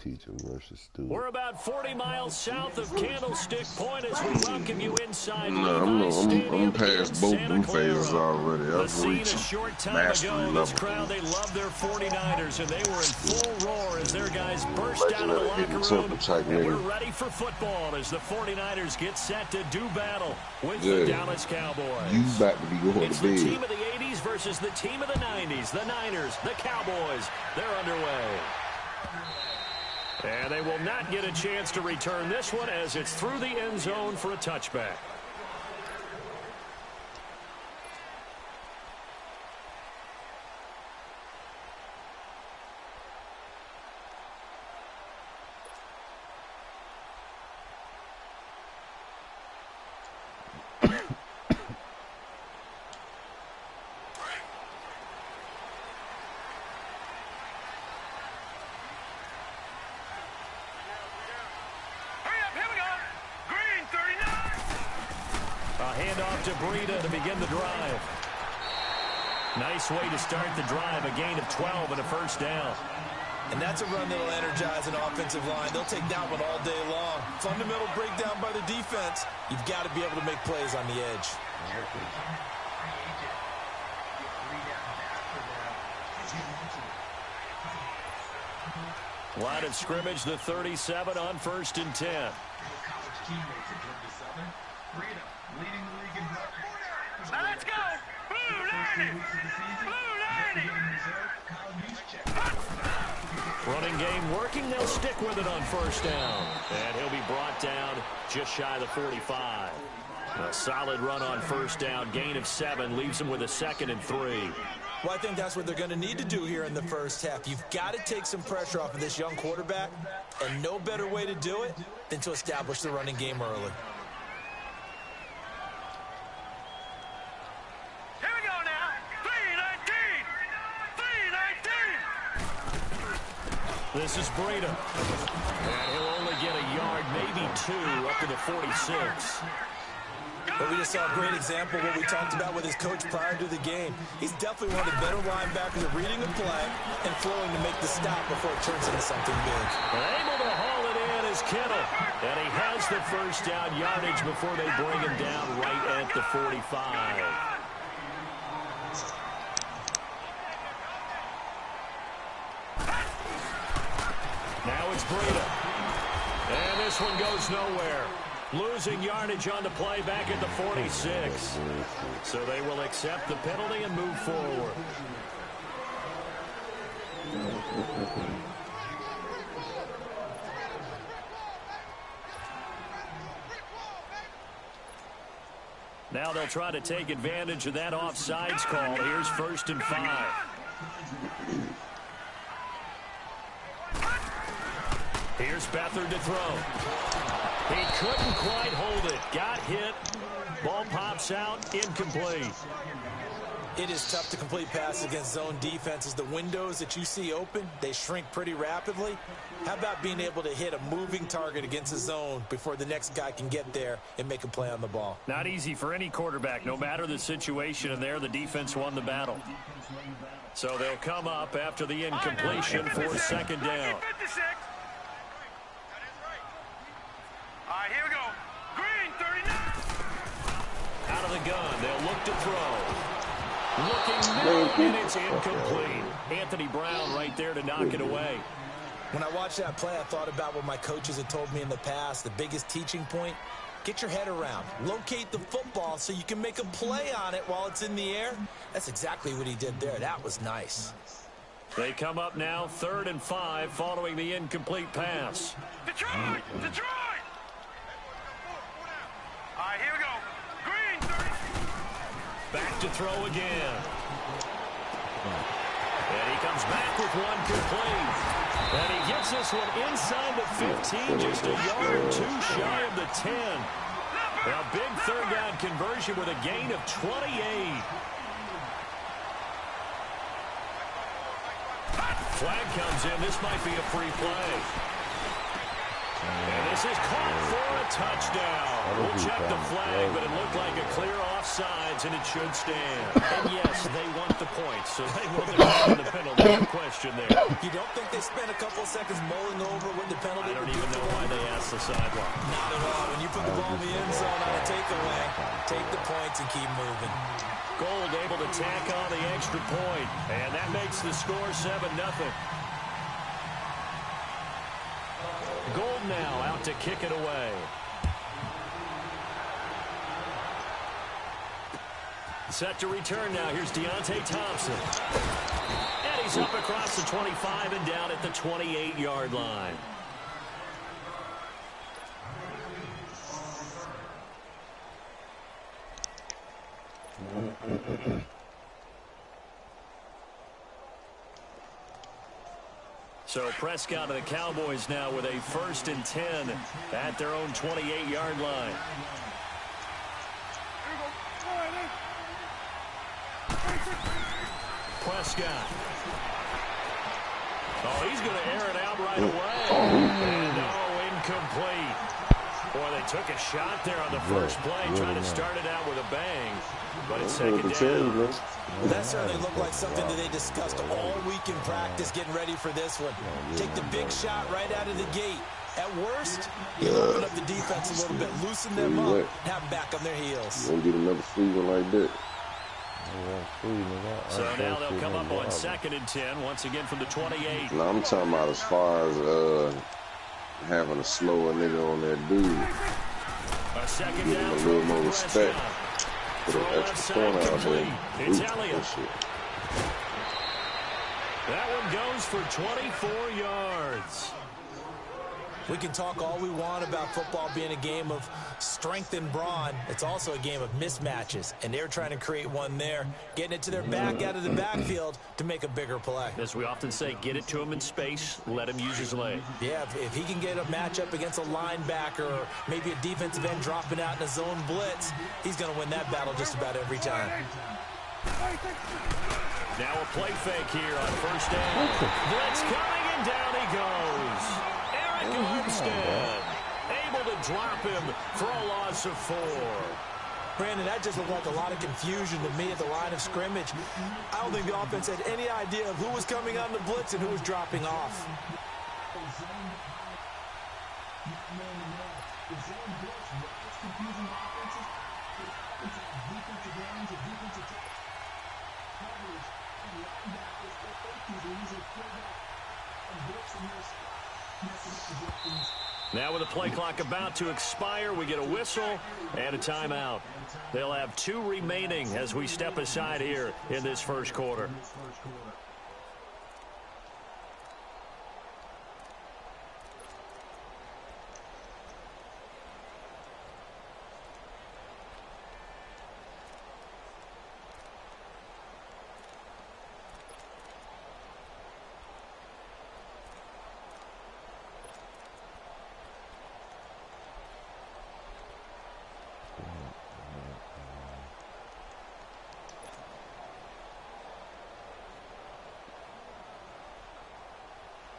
Teacher versus student. We're about 40 miles south of Candlestick Point as we welcome you inside I'm past both them phases already. I've reached a short time ago. This crowd, they love their 49ers, and they were in full roar as their guys burst out of the locker room. And we're ready for football as the 49ers get set to do battle with the Dallas Cowboys. You about to be going it's to bed. The team of the 80s versus the team of the 90s. The Niners, the Cowboys, they're underway. And they will not get a chance to return this one as it's through the end zone for a touchback. Handoff to Breida to begin the drive. Nice way to start the drive, a gain of 12 and a first down. And that's a run that'll energize an offensive line. They'll take that one all day long. Fundamental breakdown by the defense. You've got to be able to make plays on the edge. Line of scrimmage, the 37 on 1st and 10. Now let's go! Blue 90! Blue 90! Running game working. They'll stick with it on first down. And he'll be brought down just shy of the 45. A solid run on first down. Gain of 7 leaves them with a 2nd and 3. Well, I think that's what they're going to need to do here in the first half. You've got to take some pressure off of this young quarterback, and no better way to do it than to establish the running game early. Here we go now. 3-19. 3-19. This is Breida. And he'll only get a yard, maybe 2, up to the 46. But we just saw a great example of what we talked about with his coach prior to the game. He's definitely one of the better linebackers at reading the play and flowing to make the stop before it turns into something big. And able to haul it in is Kittle. And he has the first down yardage before they bring him down right at the 45. Now it's Breida. And this one goes nowhere. Losing yardage on the play back at the 46. So they will accept the penalty and move forward. Now they'll try to take advantage of that offsides call. Here's 1st and 5. Here's Beathard to throw. He couldn't quite hold it. Got hit. Ball pops out. Incomplete. It is tough to complete passes against zone defenses. The windows that you see open, they shrink pretty rapidly. How about being able to hit a moving target against a zone before the next guy can get there and make a play on the ball? Not easy for any quarterback, no matter the situation, and there the defense won the battle. So they'll come up after the incompletion for 2nd down. All right, here we go. Green, 39. Out of the gun, they'll look to throw. Looking middle, and it's incomplete. Anthony Brown right there to knock it away. When I watched that play, I thought about what my coaches had told me in the past. The biggest teaching point, get your head around. Locate the football so you can make a play on it while it's in the air. That's exactly what he did there. That was nice. They come up now 3rd and 5 following the incomplete pass. Detroit! Detroit! All right, here we go. Green, 30. Back to throw again. And he comes back with one complete. And he gets this one inside the 15, just a yard or 2 shy of the 10. A big 3rd down conversion with a gain of 28. Flag comes in. This might be a free play. And this is caught for a touchdown. We'll check the flag, but it looked like a clear offsides, and it should stand. And yes, they want the points, so they will decline the penalty. No question there. You don't think they spent a couple of seconds mulling over what the penalty? I don't even know why they asked the sideline. Not at all. When you put the ball in the end zone on a takeaway, take the points and keep moving. Gold able to tack on the extra point, and that makes the score 7-0. Gold now out to kick it away. Set to return now. Here's Deontay Thompson. And he's up across the 25 and down at the 28-yard line. So Prescott and the Cowboys now with a 1st and 10 at their own 28-yard line. Prescott. Oh, he's going to air it out right away. And incomplete. Boy, they took a shot there on the first play, trying to start it out with a bang. But it's second down. That certainly looked like something that they discussed all week in practice, getting ready for this one. Take the big shot right out of the gate. At worst, you open up the defense a little bit, loosen them up, have them back on their heels. Won't get another free one like that. So now they'll come up on 2nd and 10, once again from the 28. No, I'm talking about as far as having a slower nigga on that dude. A second Give him down a little more respect. Put an Throw extra corner out there. It's Elliott. That one goes for 24 yards. We can talk all we want about football being a game of strength and brawn. It's also a game of mismatches, and they're trying to create one there, getting it to their back out of the backfield to make a bigger play. As we often say, get it to him in space, let him use his leg. Yeah, if he can get a matchup against a linebacker or maybe a defensive end dropping out in a zone blitz, he's going to win that battle just about every time. Now a play fake here on 1st down. Blitz coming, and down he goes. Armstead able to drop him for a loss of 4. Brandon, that just looked like a lot of confusion to me at the line of scrimmage. I don't think the offense had any idea of who was coming on the blitz and who was dropping off. Now with the play clock about to expire, we get a whistle and a timeout. They'll have 2 remaining as we step aside here in this first quarter.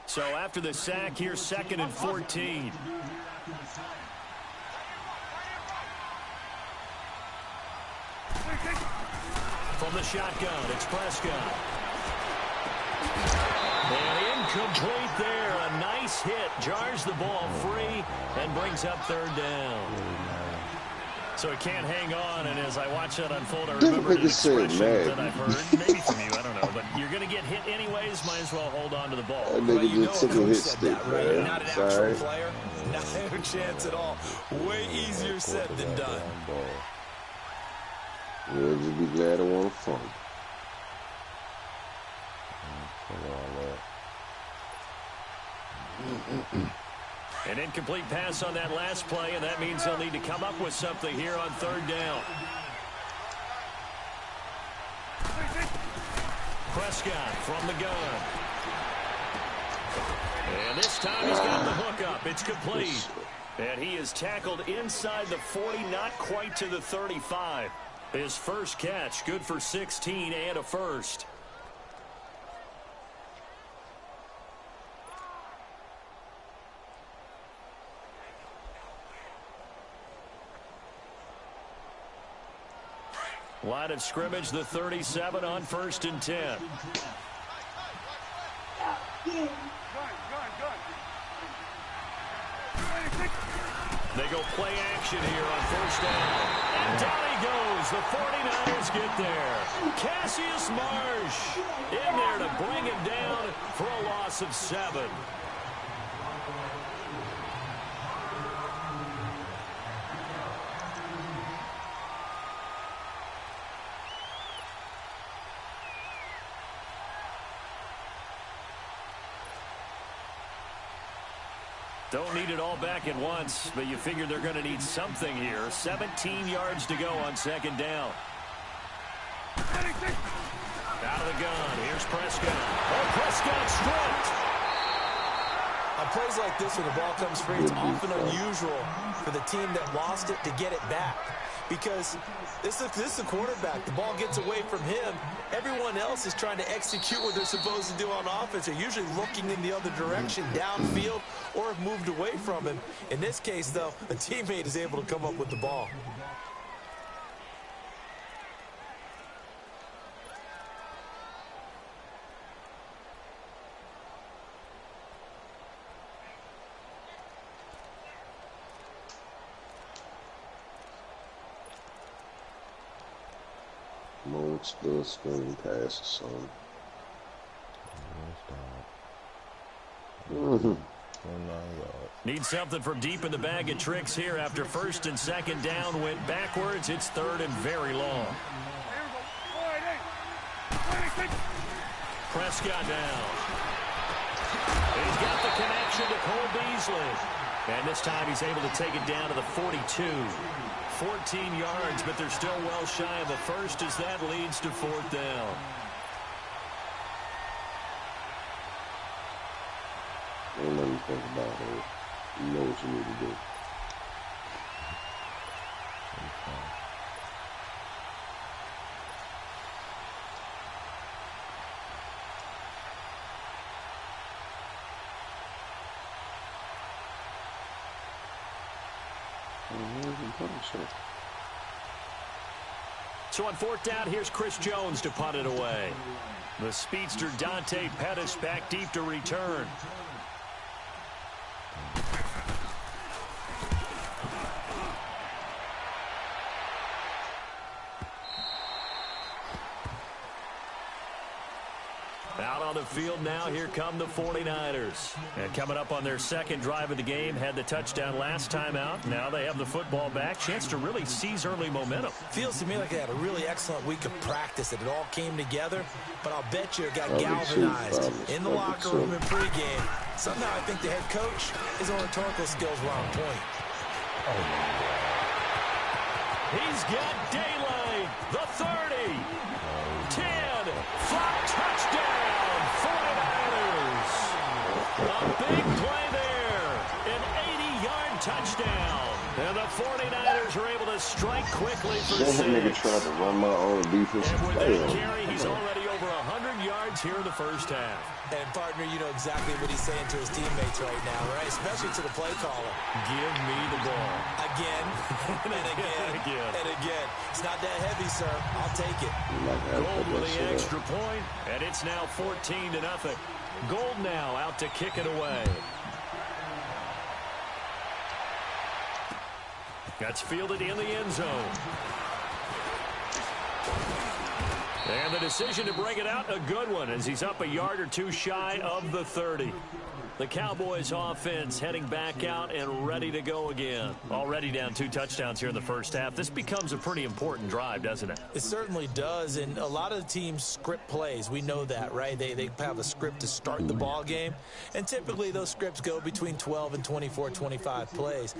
So after the sack, here's 2nd and 14. From the shotgun, it's Prescott. And incomplete there. A nice hit. Jars the ball free and brings up 3rd down. So he can't hang on, and as I watch that unfold, I remember an expression that I've heard, maybe from you, I don't know, but you're going to get hit anyways, might as well hold on to the ball. That nigga just took a hit stick, man. Not an actual player, not a chance at all. Way easier said than done. We'll just be glad it wasn't fun. An incomplete pass on that last play, and that means they'll need to come up with something here on 3rd down. Prescott from the gun. And this time he's got the hook up. It's complete. And he is tackled inside the 40, not quite to the 35. His first catch, good for 16 and a first. Line of scrimmage, the 37 on 1st and 10. They go play action here on 1st down. And down he goes. The 49ers get there. Cassius Marsh in there to bring him down for a loss of 7. Don't need it all back at once, but you figure they're going to need something here. 17 yards to go on 2nd down. Out of the gun. Here's Prescott. Oh, Prescott stripped. On plays like this, when the ball comes free, it's often unusual for the team that lost it to get it back. Because this is a quarterback. The ball gets away from him. Everyone else is trying to execute what they're supposed to do on offense. They're usually looking in the other direction, downfield, or have moved away from him. In this case, though, a teammate is able to come up with the ball. What's the screen pass, son? Need something from deep in the bag of tricks here after 1st and 2nd down went backwards. It's 3rd and very long. Prescott down. He's got the connection to Cole Beasley. And this time he's able to take it down to the 42. 14 yards, but they're still well shy of a first as that leads to 4th down. Don't let me think about it. You know what you need to do. So on 4th down, here's Chris Jones to punt it away. The speedster Dante Pettis back deep to return. Out on the field now, here come the 49ers. And coming up on their 2nd drive of the game, had the touchdown last time out. Now they have the football back. Chance to really seize early momentum. Feels to me like they had a really excellent week of practice, that it all came together. But I'll bet you it got galvanized in the locker room in pregame. Somehow I think the head coach, his oratorical skills were on point. He's got daylight. The 30. 10. 5. Touchdown. 49ers. A big play there. An 80-yard touchdown. And the 49ers are able to strike quickly for 6. That nigga tried to run my own defensive And with play. that carry, he's already over 100 yards here in the 1st half. And, partner, you know exactly what he's saying to his teammates right now, right? Especially to the play caller. Give me the ball. Again, and again, and again. It's not that heavy, sir. I'll take it. Gold with the extra point, and it's now 14-0. Gold now out to kick it away. That's fielded in the end zone. And the decision to break it out, a good one, as he's up a yard or two shy of the 30. The Cowboys offense heading back out and ready to go again. Already down 2 touchdowns here in the 1st half. This becomes a pretty important drive, doesn't it? It certainly does, and a lot of the teams script plays. We know that, right? They have a script to start the ball game, and typically those scripts go between 12 and 24, 25 plays.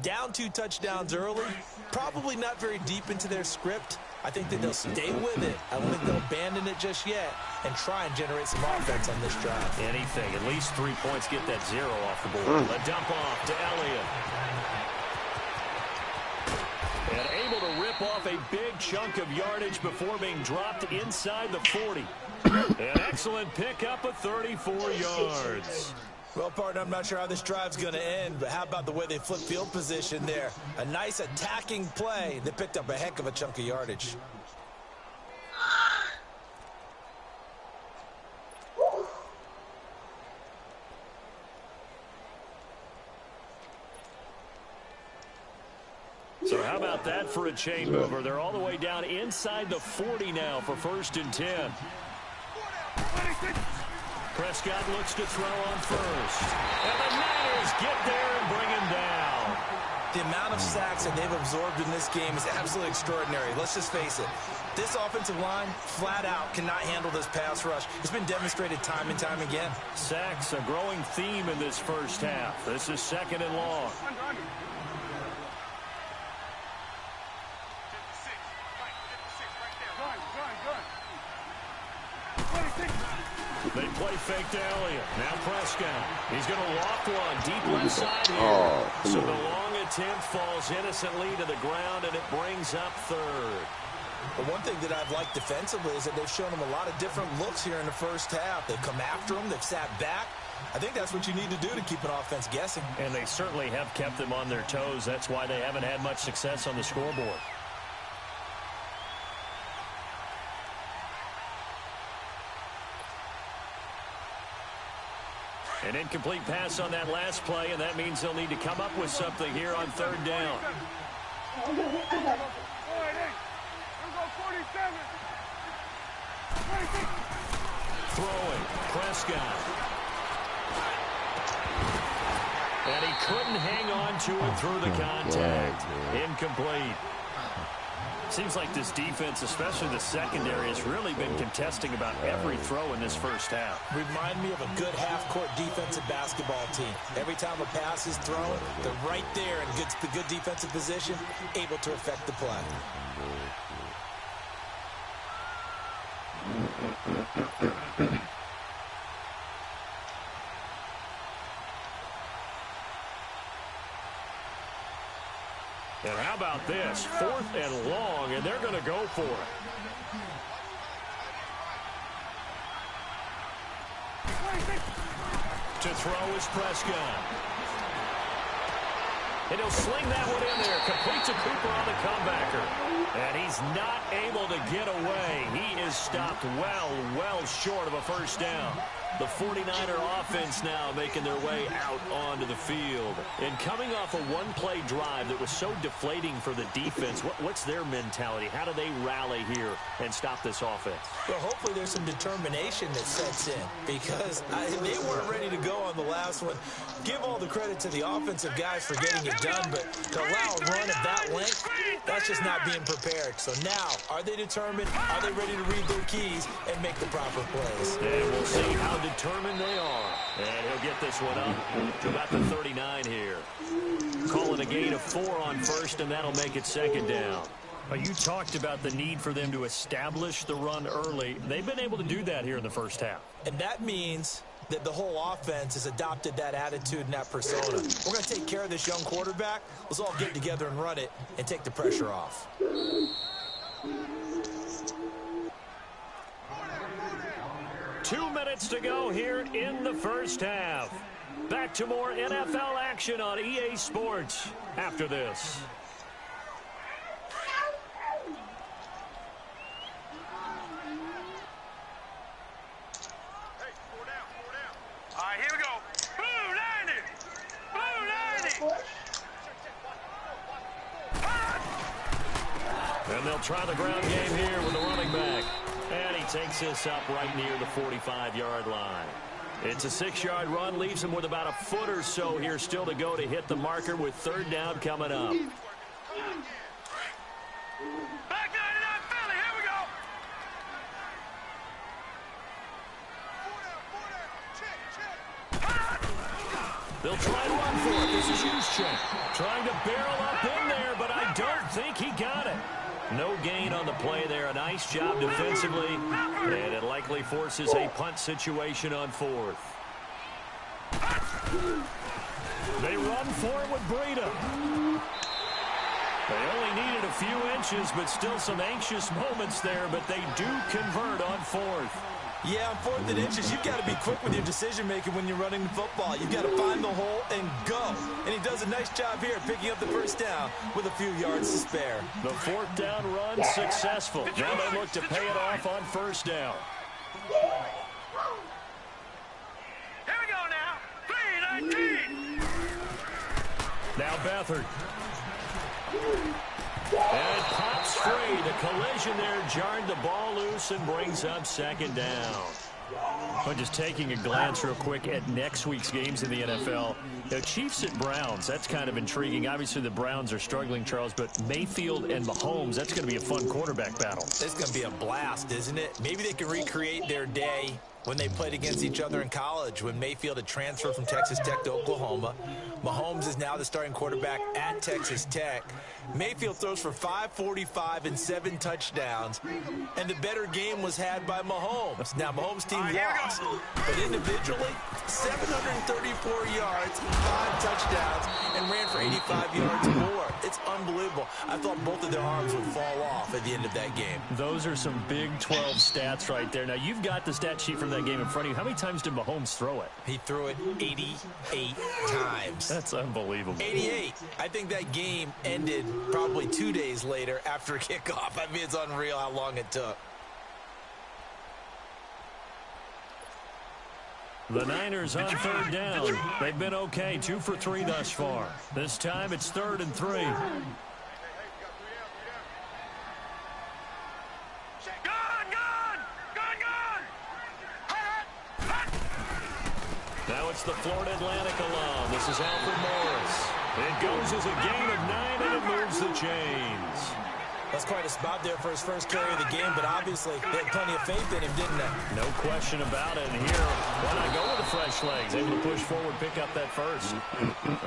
Down 2 touchdowns early, probably not very deep into their script. I think that they'll stay with it. I don't think they'll abandon it just yet and try and generate some offense on this drive. Anything. At least 3 points, get that 0 off the board. A dump off to Elliott. And able to rip off a big chunk of yardage before being dropped inside the 40. An excellent pickup of 34 yards. Well, partner, I'm not sure how this drive's going to end, but how about the way they flip field position there? A nice attacking play. They picked up a heck of a chunk of yardage. So how about that for a chain mover? They're all the way down inside the 40 now for 1st and 10. Prescott looks to throw on first. And the Niners get there and bring him down. The amount of sacks that they've absorbed in this game is absolutely extraordinary. Let's just face it. This offensive line, flat out, cannot handle this pass rush. It's been demonstrated time and time again. Sacks, a growing theme in this first half. This is 2nd and long. They play fake to Elliott. Now Prescott. He's going to loft one deep left side here. So the long attempt falls innocently to the ground, and it brings up 3rd. But one thing that I've liked defensively is that they've shown them a lot of different looks here in the first half. They've come after them. They've sat back. I think that's what you need to do to keep an offense guessing. And they certainly have kept them on their toes. That's why they haven't had much success on the scoreboard. An incomplete pass on that last play, and that means they'll need to come up with something here on 3rd down. Throwing, Prescott. And he couldn't hang on to it through the contact. Incomplete. Seems like this defense, especially the secondary, has really been contesting about every throw in this first half. Remind me of a good half-court defensive basketball team. Every time a pass is thrown, they're right there in good defensive position, able to affect the play. And how about this? 4th and long, and they're going to go for it. To throw is Prescott. And he'll sling that one in there. Complete to Cooper on the comebacker. And he's not able to get away. He is stopped well short of a first down. The 49er offense now making their way out onto the field. And coming off a one-play drive that was so deflating for the defense, what's their mentality? How do they rally here and stop this offense? Well, hopefully there's some determination that sets in, because they weren't ready to go on the last one. Give all the credit to the offensive guys for getting it done, but to allow a run of that length, that's just not being prepared. So now, are they determined? Are they ready to read their keys and make the proper plays? And we'll see how determined they are. And he'll get this one up to about the 39 here. Calling a gain of 4 on first, and that'll make it 2nd down. You talked about the need for them to establish the run early. They've been able to do that here in the first half. And that means that the whole offense has adopted that attitude and that persona. We're going to take care of this young quarterback. Let's all get together and run it and take the pressure off. 2 minutes to go here in the first half. Back to more NFL action on EA Sports after this. All right, here we go. Blue 90. Blue 90. And they'll try the ground game here with the running back. And he takes this up right near the 45-yard line. It's a 6-yard run, leaves him with about a foot or so here still to go to hit the marker with 3rd down coming up. Back 99 Philly, here we go. They'll try to run for it. This is Juszczyk trying to barrel up in there, but I don't think he got it. No gain on the play there. A nice job defensively, and it likely forces a punt situation on 4th. They run for it with Breida. They only needed a few inches, but still some anxious moments there, but they do convert on 4th. Yeah, on 4th and inches, you've got to be quick with your decision-making when you're running the football. You've got to find the hole and go. And he does a nice job here picking up the first down with a few yards to spare. The 4th down run successful. Now they look to pay it off on 1st down. Here we go now. 3-19. Now Beathard. And it pops free. The collision there jarred the ball loose and brings up 2nd down. But just taking a glance real quick at next week's games in the NFL. The Chiefs at Browns, that's kind of intriguing. Obviously, the Browns are struggling, Charles, but Mayfield and Mahomes, that's going to be a fun quarterback battle. It's going to be a blast, isn't it? Maybe they can recreate their day when they played against each other in college, when Mayfield had transferred from Texas Tech to Oklahoma. Mahomes is now the starting quarterback at Texas Tech. Mayfield throws for 545 and 7 touchdowns, and the better game was had by Mahomes. Now, Mahomes' team lost, but individually, 734 yards, 5 touchdowns, and ran for 85 yards more. It's unbelievable. I thought both of their arms would fall off at the end of that game. Those are some Big 12 stats right there. Now, you've got the stat sheet from that game in front of you. How many times did Mahomes throw it? He threw it 88 times. That's unbelievable. 88. I think that game ended probably 2 days later after kickoff. I mean, it's unreal how long it took. The Niners on 3rd down. They've been okay, 2 for 3 thus far. This time it's 3rd and 3. Now it's the Florida Atlantic alum. This is Alfred Morris. It goes as a gain of 9, and it moves the chains. That's quite a spot there for his first carry of the game, but obviously they had plenty of faith in him, didn't they? No question about it. And here, why not go with the fresh legs? Able to push forward, pick up that first.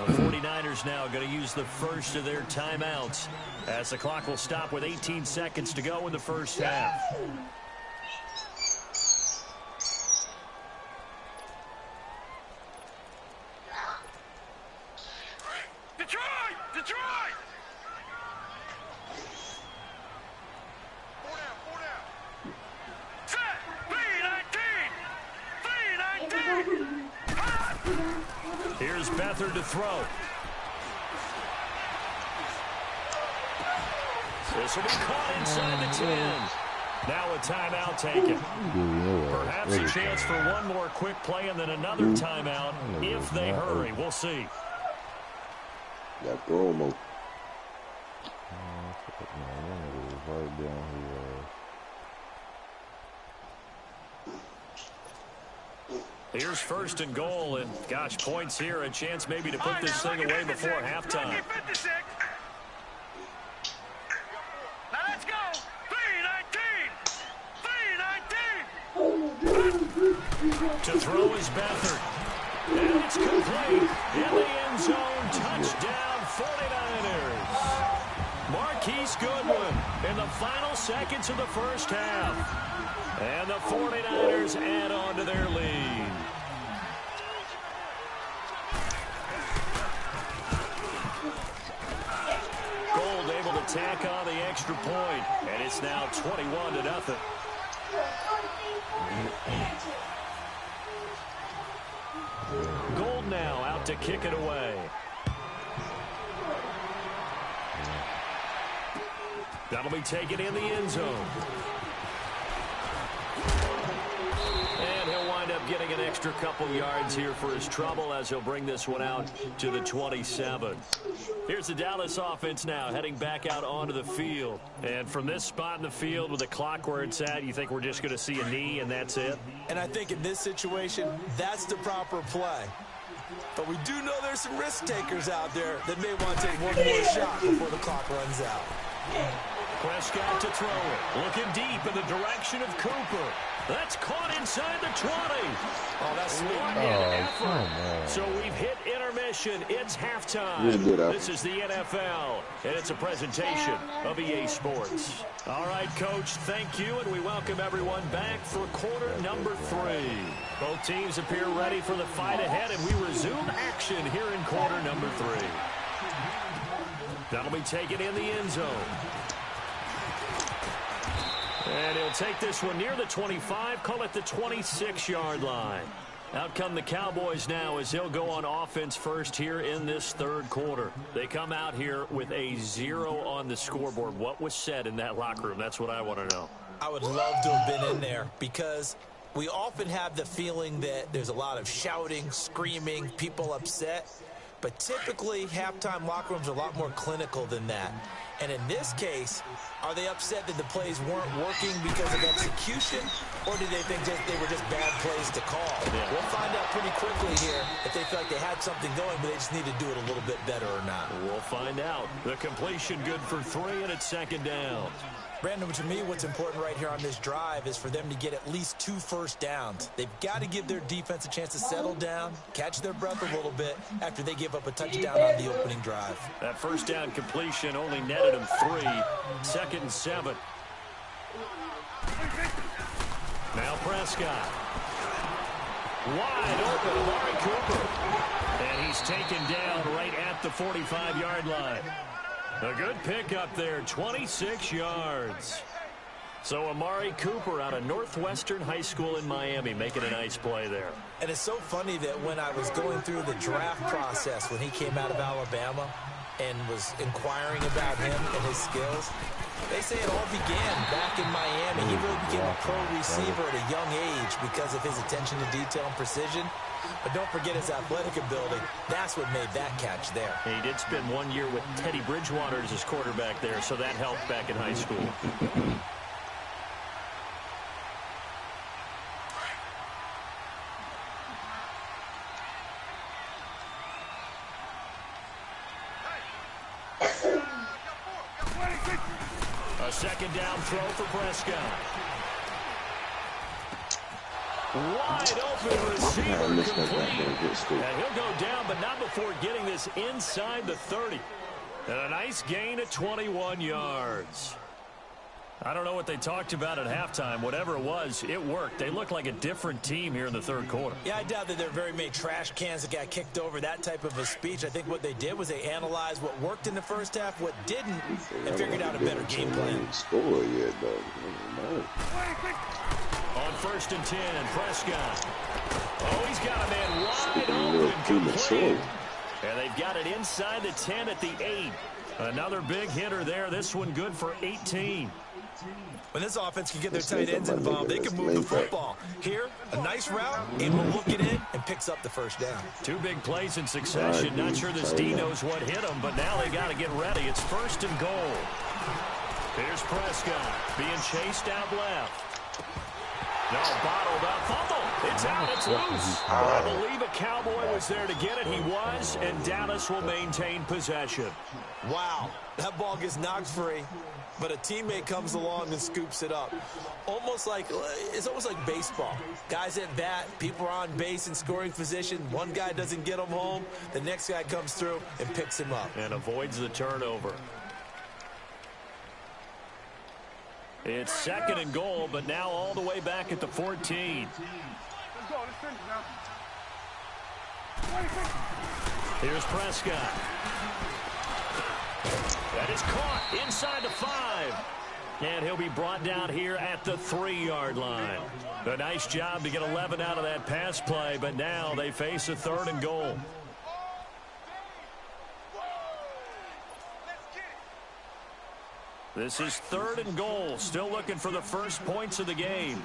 The 49ers now going to use the first of their timeouts as the clock will stop with 18 seconds to go in the first half. Detroit! Set! 3-19! Here's Beathard to throw. This will be caught inside the 10. Now a timeout taken. Perhaps a chance for one more quick play and then another timeout if they hurry. We'll see. Got promo. Right down here. Here's 1st and goal, and gosh, points here. A chance maybe to put this thing away before halftime. Now let's go. 3-19. To throw is Beathard. And it's complete. In the end zone. Touchdown, 49ers. Marquise Goodwin in the final seconds of the first half. And the 49ers add on to their lead. Gold able to tack on the extra point. And it's now 21-0. Gold now out to kick it away. That'll be taken in the end zone. And he'll wind up getting an extra couple yards here for his trouble as he'll bring this one out to the 27. Here's the Dallas offense now heading back out onto the field. And from this spot in the field with the clock where it's at, you think we're just going to see a knee and that's it? And I think in this situation, that's the proper play. But we do know there's some risk takers out there that may want to take one more shot before the clock runs out. Prescott to throw it. Looking deep in the direction of Cooper. That's caught inside the 20. Oh, that's one effort. So we've hit intermission. It's halftime. This is the NFL, and it's a presentation of EA Sports. All right, Coach, thank you, and we welcome everyone back for quarter number 3. Both teams appear ready for the fight ahead, and we resume action here in quarter number 3. That'll be taken in the end zone. And he'll take this one near the 25, call it the 26-yard line. Out come the Cowboys now as he'll go on offense first here in this third quarter. They come out here with a 0 on the scoreboard. What was said in that locker room? That's what I want to know. I would love to have been in there because we often have the feeling that there's a lot of shouting, screaming, people upset. But typically, halftime locker rooms are a lot more clinical than that. And in this case, are they upset that the plays weren't working because of execution, or do they think they were just bad plays to call? Yeah. We'll find out pretty quickly here if they feel like they had something going, but they just need to do it a little bit better or not. We'll find out. The completion good for 3, and it's second down. Brandon, to me, what's important right here on this drive is for them to get at least 2 first downs. They've got to give their defense a chance to settle down, catch their breath a little bit after they give up a touchdown on the opening drive. That first down completion only netted them 3. Second and 7. Now Prescott. Wide open, Amari Cooper. And he's taken down right at the 45-yard line. A good pickup there, 26 yards. So Amari Cooper out of Northwestern High School in Miami making a nice play there. And it's so funny that when I was going through the draft process when he came out of Alabama and was inquiring about him and his skills, they say it all began back in Miami. He really became a pro receiver at a young age because of his attention to detail and precision. But don't forget his athletic ability. That's what made that catch there. He did spend 1 year with Teddy Bridgewater as his quarterback there, so that helped back in high school. A second down throw for Prescott. Wide open receiver complete. And he'll go down, but not before getting this inside the 30. And a nice gain of 21 yards. I don't know what they talked about at halftime. Whatever it was, it worked. They look like a different team here in the third quarter. Yeah, I doubt that there are very many trash cans that got kicked over, that type of a speech. I think what they did was they analyzed what worked in the first half, what didn't, and figured out a better game plan. Score yet, though. On 1st and 10, Prescott. Oh, he's got a man wide open, complete. And they've got it inside the 10 at the 8. Another big hitter there. This one good for 18. When this offense can get their tight ends involved, they can move the football. Here, a nice route, able to look it in, and picks up the first down. 2 big plays in succession. Not sure this D knows what hit him, but now they got to get ready. It's 1st and goal. Here's Prescott being chased out left. No, bottled up. Fumble. It's out. It's loose. I believe a Cowboy was there to get it. He was, and Dallas will maintain possession. Wow. That ball gets knocked free, but a teammate comes along and scoops it up. It's almost like baseball. Guys at bat, people are on base in scoring position. One guy doesn't get him home. The next guy comes through and picks him up. And avoids the turnover. It's 2nd and goal, but now all the way back at the 14. Let's go. Let's finish now. Here's Prescott. That is caught inside the 5. And he'll be brought down here at the 3-yard line. A nice job to get 11 out of that pass play, but now they face a 3rd and goal. This is 3rd and goal. Still looking for the first points of the game.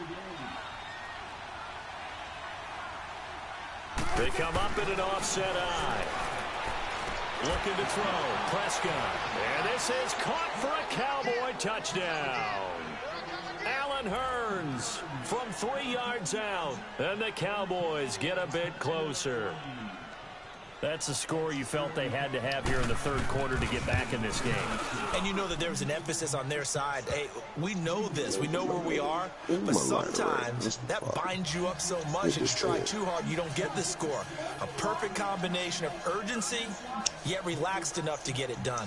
They come up in an offset eye. Looking to throw. Prescott. And this is caught for a Cowboy touchdown. Allen Hurns from 3 yards out. And the Cowboys get a bit closer. That's a score you felt they had to have here in the third quarter to get back in this game. And you know that there was an emphasis on their side. Hey, we know this. We know where we are. But sometimes that binds you up so much that you try too hard, you don't get the score. A perfect combination of urgency, yet relaxed enough to get it done.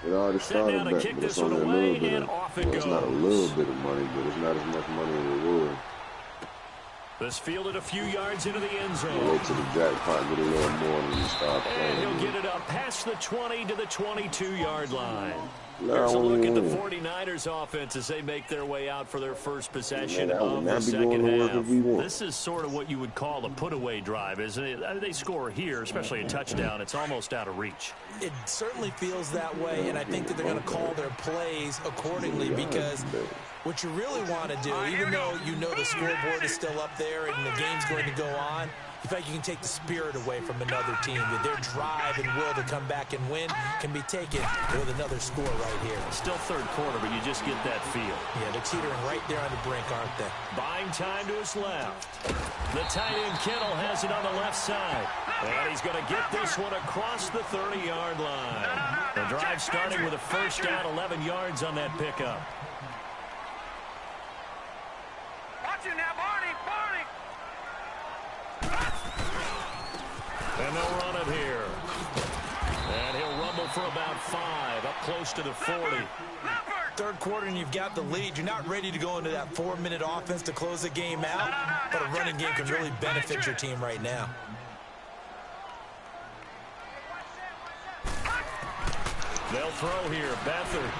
It already started back, but it's only a little bit of, off it goes. It's not a little bit of money, but it's not as much money as it was. This fielded a few yards into the end zone. Wait till the jackpot get a little more and you start playing. And he'll get it up past the 20 to the 22-yard line. Here's a look at the 49ers offense as they make their way out for their first possession of the second half. This is sort of what you would call a put-away drive, isn't it? They score here, especially a touchdown. It's almost out of reach. It certainly feels that way, and I think that they're going to call their plays accordingly because what you really want to do, even though you know the scoreboard is still up there and the game's going to go on, in fact, you can take the spirit away from another team. That their drive and will to come back and win can be taken with another score right here. Still third quarter, but you just get that feel. Yeah, they're teetering right there on the brink, aren't they? Buying time to his left. The tight end Kittle has it on the left side. And he's going to get this one across the 30-yard line. The drive starting with a first down, 11 yards on that pickup. Watch it now, Barney, Barney. And they'll run it here. And he'll rumble for about 5, up close to the 40. Third quarter and you've got the lead. You're not ready to go into that 4-minute offense to close the game out, but a running game can really benefit your team right now. They'll throw here. Beathard.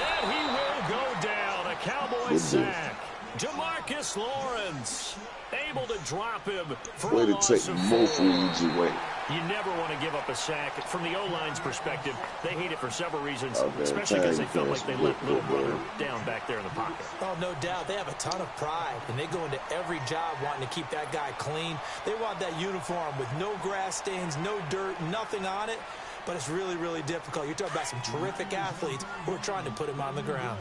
And he will go down. A Cowboy sack. DeMarcus Lawrence able to drop him for way a to loss take of both 4. leads away. You never want to give up a sack. From the O-line's perspective, they hate it for several reasons, especially because they felt like they let little brother down back there in the pocket. Oh, no doubt. They have a ton of pride, and they go into every job wanting to keep that guy clean. They want that uniform with no grass stains, no dirt, nothing on it. But it's really, really difficult. You're talking about some terrific athletes who are trying to put him on the ground.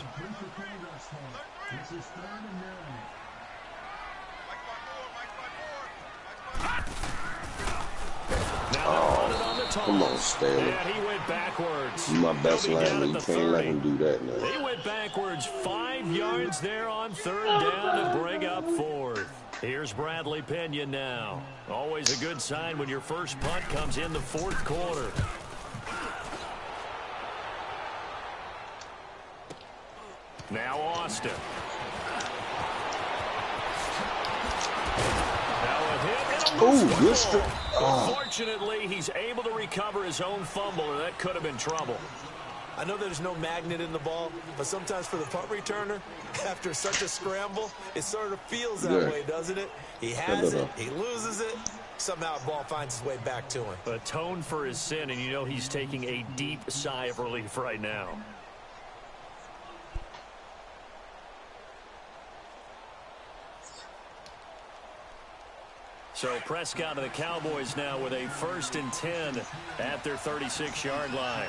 Come on, Staley. And he went backwards. My best lineman. You can't let him do that now. He went backwards 5 yards there on third down to bring up 4th. Here's Bradley Pena now. Always a good sign when your first punt comes in the 4th quarter. Now Austin. Oh, good strike. Fortunately, he's able to recover his own fumble, or that could have been trouble. I know there's no magnet in the ball, but sometimes for the punt returner, after such a scramble, it sort of feels that way, doesn't it? He has it, he loses it, somehow the ball finds its way back to him. Atone for his sin, and you know he's taking a deep sigh of relief right now. So Prescott of the Cowboys now with a 1st and 10 at their 36-yard line.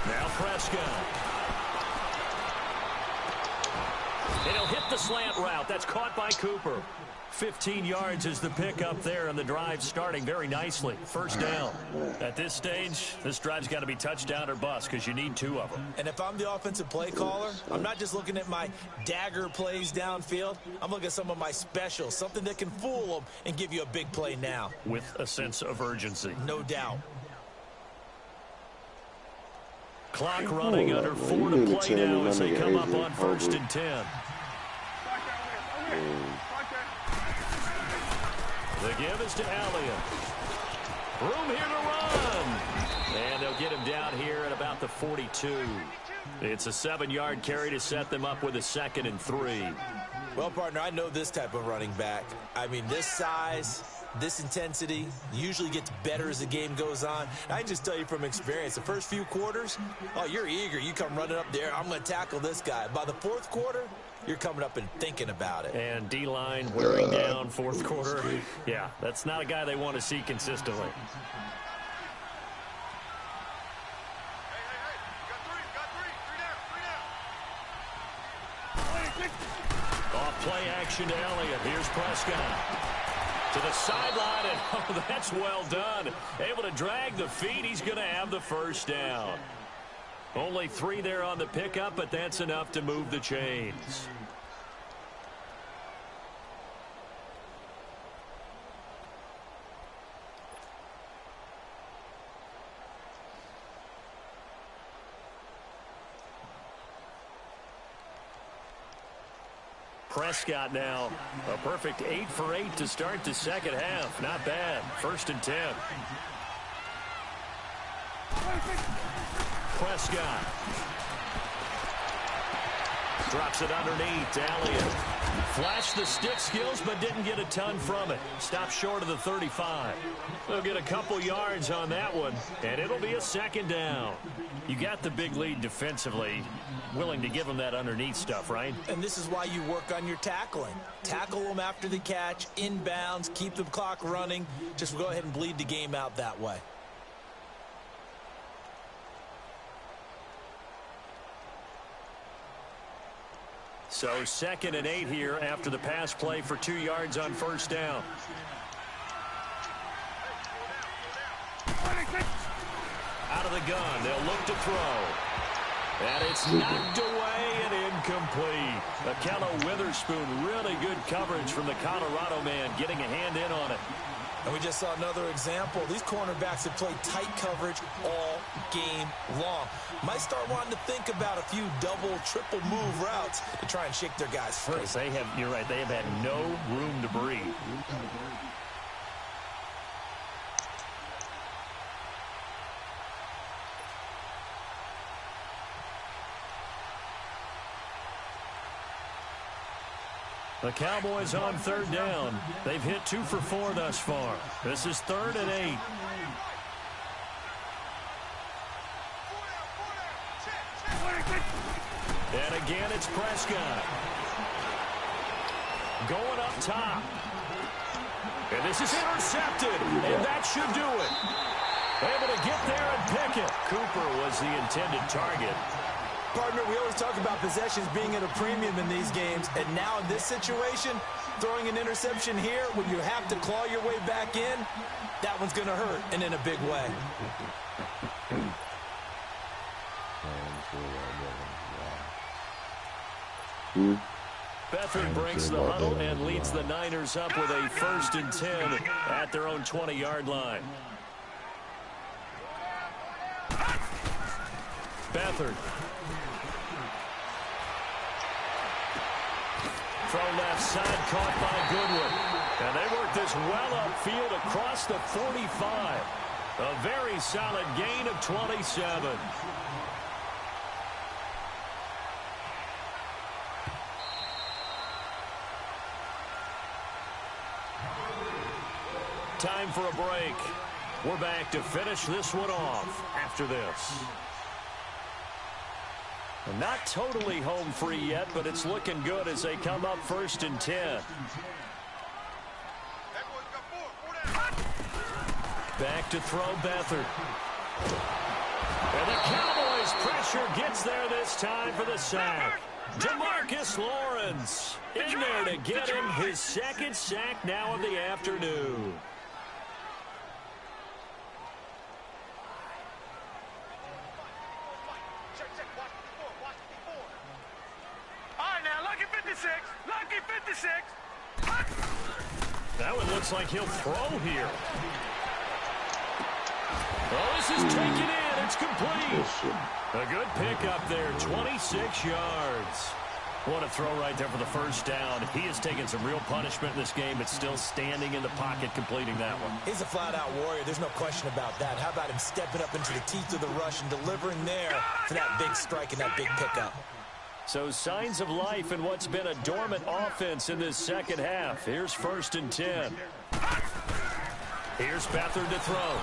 Now Prescott. And he'll hit the slant route. That's caught by Cooper. 15 yards is the pickup there, and the drive starting very nicely. First down. At this stage, this drive's got to be touchdown or bust because you need 2 of them. And if I'm the offensive play caller, I'm not just looking at my dagger plays downfield. I'm looking at some of my specials, something that can fool them and give you a big play now. With a sense of urgency. No doubt. Clock running under 4 to play now as they come up on 1st and 10. The give is to Elliott. Room here to run. And they'll get him down here at about the 42. It's a 7-yard carry to set them up with a 2nd and 3. Well, partner, I know this type of running back. I mean, this size, this intensity usually gets better as the game goes on. I can just tell you from experience, the first few quarters, oh, you're eager. You come running up there, I'm going to tackle this guy. By the 4th quarter, you're coming up and thinking about it. And D-line wearing down 4th quarter. Yeah, that's not a guy they want to see consistently. Off play action to Elliott. Here's Prescott. To the sideline, and oh, that's well done. Able to drag the feet. He's going to have the first down. Only 3 there on the pickup, but that's enough to move the chains. Prescott now. A perfect 8 for 8 to start the second half. Not bad. 1st and 10. Prescott. Drops it underneath to Elliott. Flashed the stick skills, but didn't get a ton from it. Stopped short of the 35. They'll get a couple yards on that one, and it'll be a 2nd down. You got the big lead defensively. Willing to give them that underneath stuff, right? And this is why you work on your tackling. Tackle them after the catch, inbounds, keep the clock running. Just go ahead and bleed the game out that way. So 2nd and 8 here after the pass play for 2 yards on 1st down. Out of the gun, they'll look to throw. And it's knocked away and incomplete. Akello Witherspoon, really good coverage from the Colorado man, getting a hand in on it. And we just saw another example. These cornerbacks have played tight coverage all game long. Might start wanting to think about a few double, triple move routes to try and shake their guys free. They have, you're right, they have had no room to breathe. The Cowboys on 3rd down. They've hit 2 for 4 thus far. This is 3rd and 8. And again, it's Prescott. Going up top. And this is intercepted. And that should do it. Able to get there and pick it. Cooper was the intended target. Partner, we always talk about possessions being at a premium in these games, and now in this situation, throwing an interception here when you have to claw your way back in, that one's going to hurt, and in a big way. Beathard breaks the huddle and leads the Niners up with a 1st and 10 at their own 20-yard line. Beathard. Throw left side, caught by Goodwin. And they work this well upfield across the 45. A very solid gain of 27. Time for a break. We're back to finish this one off after this. Not totally home free yet, but it's looking good as they come up 1st and 10. Back to throw Beathard. And the Cowboys pressure gets there this time for the sack. DeMarcus Lawrence in there to get him his 2nd sack now of the afternoon. Lucky 56. That one looks like he'll throw here. Oh, this is taken in. It's complete. A good pickup there, 26 yards. What a throw right there for the 1st down. He has taken some real punishment in this game, but still standing in the pocket, completing that one. He's a flat-out warrior. There's no question about that. How about him stepping up into the teeth of the rush and delivering there for that big strike and that big pickup? So signs of life in what's been a dormant offense in this 2nd half. Here's 1st and 10. Here's Beathard to throw.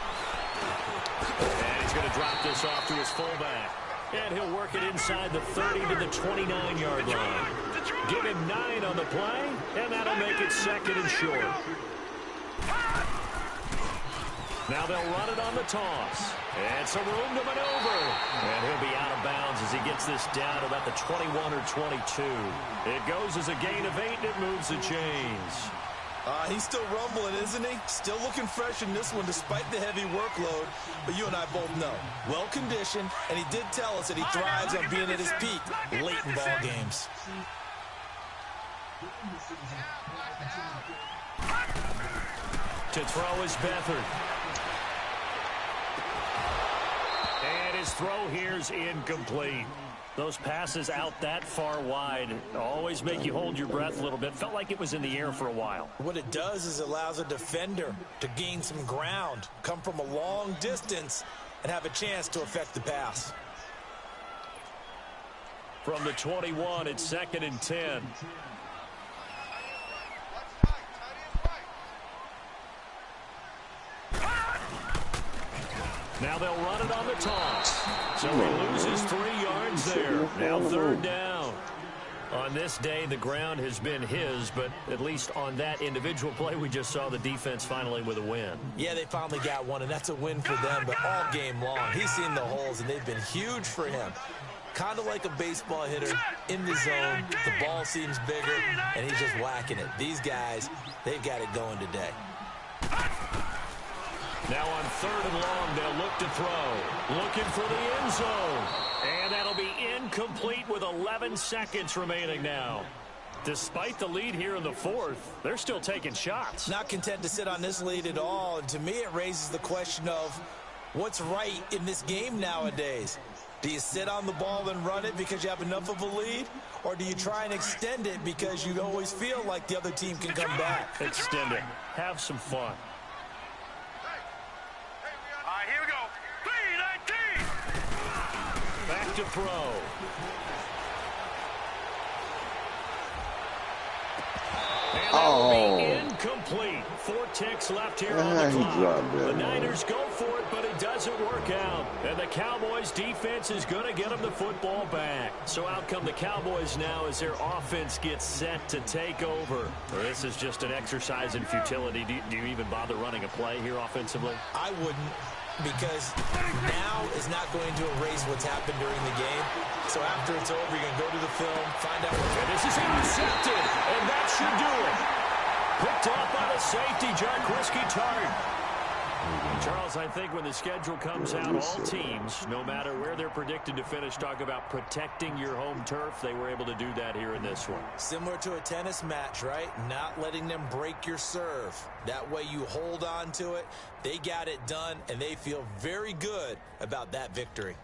And he's going to drop this off to his fullback. And he'll work it inside the 30 to the 29-yard line. Give him 9 on the play, and that'll make it 2nd and short. Now they'll run it on the toss. And some room to maneuver. And he'll be out of bounds as he gets this down to about the 21 or 22. It goes as a gain of 8, and it moves the chains. He's still rumbling, isn't he? Still looking fresh in this one despite the heavy workload. But you and I both know, well-conditioned, and he did tell us that he thrives on being at his peak late in ball games. To throw is Beathard. And his throw here's incomplete. Those passes out that far wide always make you hold your breath a little bit. Felt like it was in the air for a while. What it does is allows a defender to gain some ground, come from a long distance, and have a chance to affect the pass. From the 21, it's 2nd and 10. Now they'll run it on the toss. So he loses 3 yards there. Now 3rd down. On this day, the ground has been his, but at least on that individual play, we just saw the defense finally with a win. Yeah, they finally got one, and that's a win for them, but all game long, he's seen the holes, and they've been huge for him. Kind of like a baseball hitter in the zone. The ball seems bigger, and he's just whacking it. These guys, they've got it going today. Now on 3rd and long, they'll look to throw. Looking for the end zone. And that'll be incomplete with 11 seconds remaining now. Despite the lead here in the 4th, they're still taking shots. Not content to sit on this lead at all. And to me, it raises the question of what's right in this game nowadays. Do you sit on the ball and run it because you have enough of a lead? Or do you try and extend it because you always feel like the other team can come back? Extend it. Have some fun. Here we go. 3-19. Back to throw. And that will be incomplete. 4 ticks left here on the clock. The Niners go for it, but it doesn't work out. And the Cowboys' defense is going to get them the football back. So out come the Cowboys now as their offense gets set to take over. This is just an exercise in futility. Do you even bother running a play here offensively? I wouldn't, because now is not going to erase what's happened during the game. So after it's over, you're going to go to the film, find out what... And this is intercepted, and that should do it. Picked off by the safety, Jaquiski Tartt. Charles, I think when the schedule comes out, all teams, no matter where they're predicted to finish, talk about protecting your home turf. They were able to do that here in this one. Similar to a tennis match, right? Not letting them break your serve. That way you hold on to it. They got it done, and they feel very good about that victory.